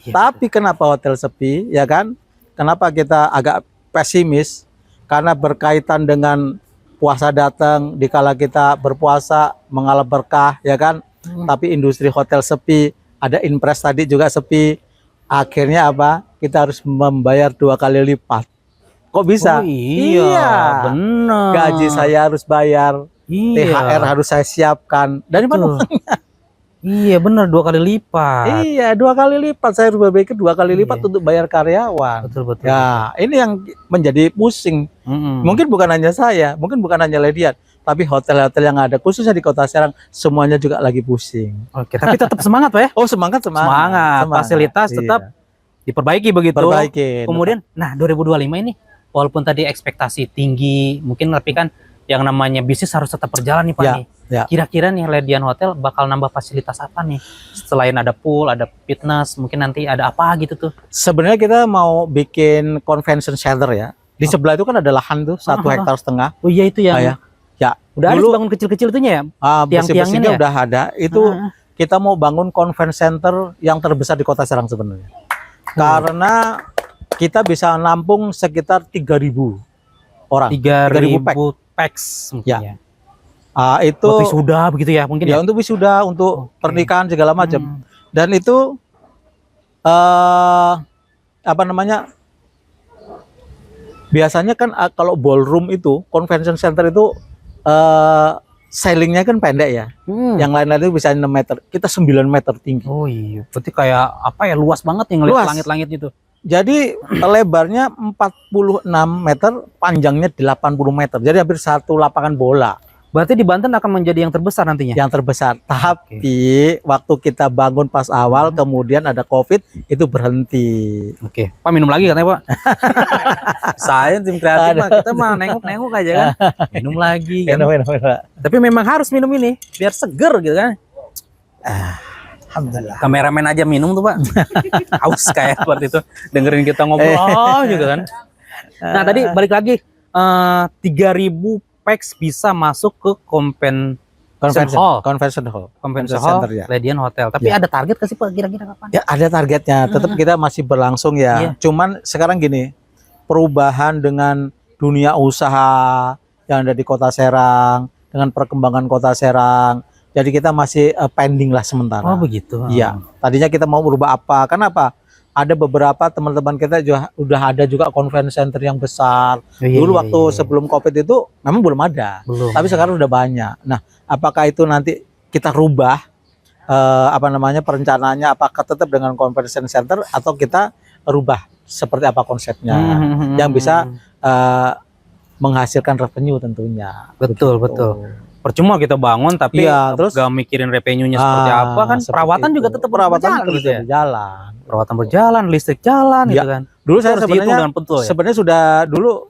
B: Iya,
A: Tapi kenapa hotel sepi, ya kan? Kenapa kita agak pesimis? Karena berkaitan dengan puasa datang, dikala kita berpuasa mengalami berkah, ya kan? Tapi industri hotel sepi, ada impres tadi juga sepi. Akhirnya apa? Kita harus membayar 2 kali lipat. Kok bisa?
B: Oh, iya, bener.
A: Gaji saya harus bayar,
B: Iya.
A: THR harus saya siapkan. Dari mana?
B: Betul. Iya, bener 2 kali lipat.
A: Iya, 2 kali lipat. Saya harus berpikir 2 kali lipat
B: Iya.
A: untuk bayar karyawan.
B: Betul.
A: Ya, ini yang menjadi pusing. Mungkin bukan hanya saya, mungkin bukan hanya Ledian, tapi hotel-hotel yang ada, khususnya di Kota Serang, semuanya juga lagi pusing.
B: Oke, tapi tetap semangat Pak ya.
A: Oh, semangat.
B: Fasilitas tetap diperbaiki begitu.
A: Perbaikin.
B: Kemudian, nah 2025 ini, walaupun tadi ekspektasi tinggi, mungkin tapi kan yang namanya bisnis harus tetap berjalan nih Pak
A: Ya,
B: nih.
A: ya.
B: Kira-kira nih Ledian Hotel bakal nambah fasilitas apa nih? Selain ada pool, ada fitness, mungkin nanti ada apa gitu tuh?
A: Sebenarnya kita mau bikin convention center ya. Di sebelah itu kan ada lahan tuh 1,5 hektar.
B: Oh iya itu yang
A: Ya.
B: udah
A: Dulu
B: ada bangun kecil-kecil itunya ya? Tiang-tiangnya
A: besi-besinya
B: ya?
A: udah ada. Itu kita mau bangun convention center yang terbesar di Kota Serang sebenarnya. Karena kita bisa nampung sekitar 3.000 orang.
B: 3.000
A: pack.
B: packs mungkin
A: Ya.
B: ya.
A: Itu
B: Buat wisuda begitu ya mungkin
A: ya
B: ya?
A: untuk wisuda, untuk
B: Oke.
A: pernikahan segala macam. Dan itu apa namanya? Biasanya kan kalau ballroom itu, convention center itu ceilingnya kan pendek ya. Yang lain-lain itu bisa 6 meter. Kita 9 meter tinggi.
B: Oh iya, berarti kayak apa ya, luas banget nih ngeliat
A: Luas.
B: langit-langit itu.
A: Jadi lebarnya 46 meter, panjangnya 80 meter. Jadi hampir 1 lapangan bola
B: Berarti di Banten akan menjadi yang terbesar nantinya.
A: yang terbesar. Tapi waktu kita bangun pas awal, kemudian ada COVID, itu berhenti.
B: Oke, Pak minum lagi katanya Pak. Saya tim kreatif Pak, kita mah nengok-nengok aja kan. Minum lagi kan. Tapi memang harus minum ini biar seger gitu kan.
A: Alhamdulillah.
B: Kameramen aja minum tuh Pak. Haus kayak seperti itu. Dengerin kita ngobrol gitu kan. Nah tadi balik lagi 3.000 packs bisa masuk ke convention hall.
A: Convention hall.
B: Convention
A: Center,
B: hall,
A: ya.
B: Ledian Hotel. Tapi
A: Ya.
B: ada target ke sih Pak kira-kira kapan?
A: Ya ada targetnya, tetap kita masih berlangsung ya.
B: Iya.
A: Cuman sekarang gini, perubahan dengan dunia usaha yang ada di Kota Serang, dengan perkembangan Kota Serang, jadi kita masih pending lah sementara.
B: Oh begitu.
A: Iya, tadinya kita mau berubah apa? Kenapa? Ada beberapa teman-teman kita juga udah ada juga convention center yang besar. Dulu waktu sebelum COVID itu memang belum ada,
B: belum.
A: tapi sekarang udah banyak. Nah, apakah itu nanti kita rubah apa namanya perencanaannya? Apakah tetap dengan convention center atau kita rubah seperti apa konsepnya yang bisa menghasilkan revenue tentunya.
B: Betul,
A: Begitu.
B: betul. Percuma kita bangun tapi
A: Iya, terus
B: gak mikirin revenue-nya seperti apa kan,
A: seperti
B: perawatan
A: itu.
B: juga tetap
A: perawatan
B: berjalan
A: terus
B: gitu ya.
A: berjalan.
B: Perawatan berjalan, listrik jalan
A: Iya.
B: gitu kan.
A: Dulu saya
B: Harus dihitung
A: sebenarnya
B: dengan betul ya.
A: sebenarnya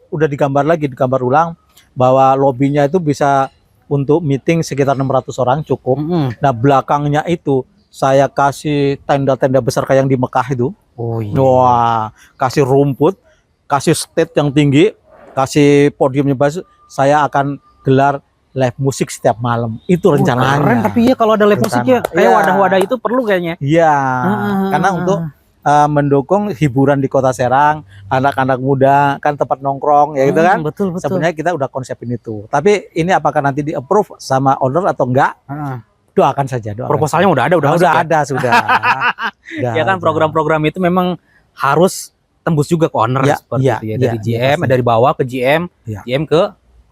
A: udah digambar lagi, digambar ulang bahwa lobbynya itu bisa untuk meeting sekitar 600 orang cukup. Nah, belakangnya itu saya kasih tenda-tenda besar kayak yang di Mekah itu.
B: Oh iya.
A: Wah, kasih rumput, kasih stage yang tinggi, kasih podiumnya bagus. Saya akan gelar live musik setiap malam. Itu rencananya.
B: Keren, tapi ya kalau ada live musiknya kayak
A: Iya.
B: wadah-wadah itu perlu kayaknya.
A: Iya, karena untuk mendukung hiburan di Kota Serang, anak-anak muda kan tempat nongkrong ya gitu kan.
B: Betul, betul.
A: Sebenarnya kita udah konsepin itu. Tapi ini apakah nanti di-approve sama owner atau enggak?
B: Heeh.
A: Doakan saja, doakan.
B: Proposalnya udah ada, udah masuk ya?
A: ada sudah. Udah
B: Ya kan
A: ada.
B: program-program itu memang harus tembus juga ke owner
A: Ya,
B: seperti
A: iya,
B: itu ya.
A: iya,
B: Dari
A: iya,
B: GM,
A: pasti.
B: dari bawah ke GM,
A: Iya.
B: GM ke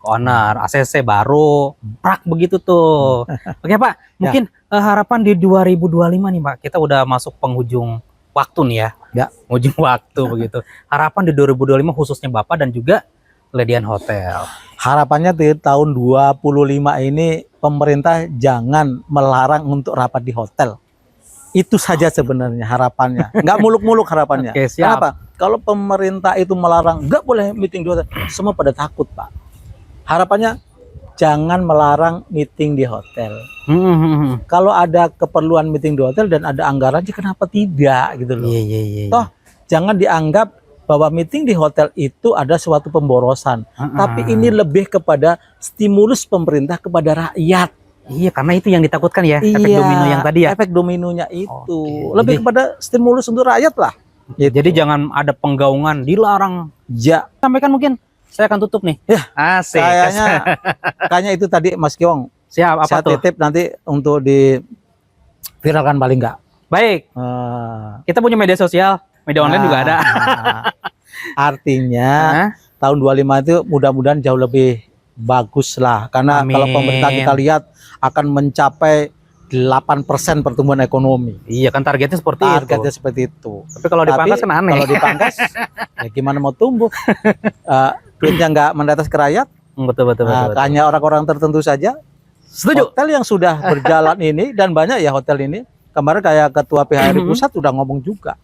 B: owner, ACC baru, prak begitu tuh. Oke Pak, mungkin harapan di 2025 nih Pak, kita udah masuk penghujung waktu nih ya.
A: Ya.
B: Ujung waktu begitu. Harapan di 2025 khususnya Bapak dan juga Ledian Hotel.
A: Harapannya di tahun 25 ini pemerintah jangan melarang untuk rapat di hotel. Itu saja sebenarnya harapannya. Nggak muluk-muluk harapannya.
B: Oke, siap.
A: Kenapa? Kalau pemerintah itu melarang, nggak boleh meeting di hotel, semua pada takut, Pak. Harapannya jangan melarang meeting di hotel. Kalau ada keperluan meeting di hotel dan ada anggaran, kenapa tidak gitu loh.
B: Iya.
A: Toh jangan dianggap bahwa meeting di hotel itu ada suatu pemborosan, tapi ini lebih kepada stimulus pemerintah kepada rakyat.
B: Iya, karena itu yang ditakutkan ya, efek domino yang tadi ya.
A: Efek dominonya itu
B: Oke,
A: lebih kepada stimulus untuk rakyat lah. Gitu.
B: Jadi jangan ada penggaungan, dilarang.
A: Ya,
B: Sampaikan mungkin saya akan tutup nih.
A: Ya,
B: Asik.
A: kayaknya itu tadi Mas Kiwong.
B: Siap, apa
A: Saya
B: tuh?
A: titip nanti untuk di viralkan paling enggak.
B: Baik, kita punya media sosial, media online juga ada.
A: Artinya
B: Hah?
A: tahun 25 itu mudah-mudahan jauh lebih bagus lah. Karena
B: Amin.
A: kalau pemerintah kita lihat akan mencapai 8% pertumbuhan ekonomi.
B: Iya kan targetnya seperti
A: Targetnya
B: itu.
A: seperti itu.
B: Tapi kalau dipangkas kan aneh.
A: Kalau dipangkas, ya gimana mau tumbuh? Duitnya nggak menetes ke rakyat,
B: Betul.
A: hanya orang-orang tertentu saja.
B: Setuju.
A: Hotel yang sudah berjalan ini, dan banyak ya hotel ini. Kemarin kayak ketua PHRI pusat sudah ngomong juga,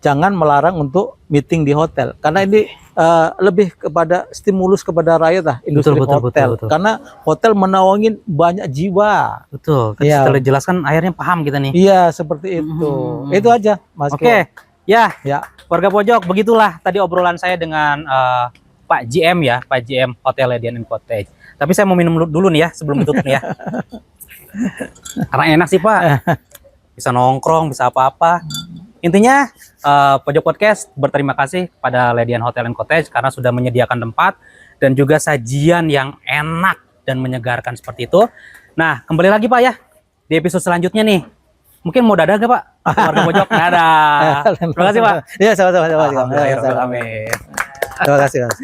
A: jangan melarang untuk meeting di hotel, karena ini lebih kepada stimulus kepada rakyat lah, industri hotel.
B: Betul.
A: Karena hotel menaungin banyak jiwa.
B: Betul. Kan
A: Iya.
B: setelah dijelaskan akhirnya paham kita nih.
A: Iya, seperti itu. Itu aja, Mas.
B: Oke. Ya,
A: Ya.
B: warga pojok, begitulah tadi obrolan saya dengan Pak GM ya, Pak GM Hotel Ledian and Cottage. Tapi saya mau minum dulu nih ya sebelum ditutup nih ya. Karena enak sih Pak. Bisa nongkrong, bisa apa-apa. Intinya Pojok Podcast berterima kasih pada Ledian Hotel and Cottage karena sudah menyediakan tempat dan juga sajian yang enak dan menyegarkan seperti itu. Nah, kembali lagi Pak ya di episode selanjutnya nih. Mungkin mau dadah gak Pak? Warga Pojok, dadah. Terima kasih Pak.
A: Iya, sama-sama.
B: Alhamdulillah.
A: Terima kasih, Mas.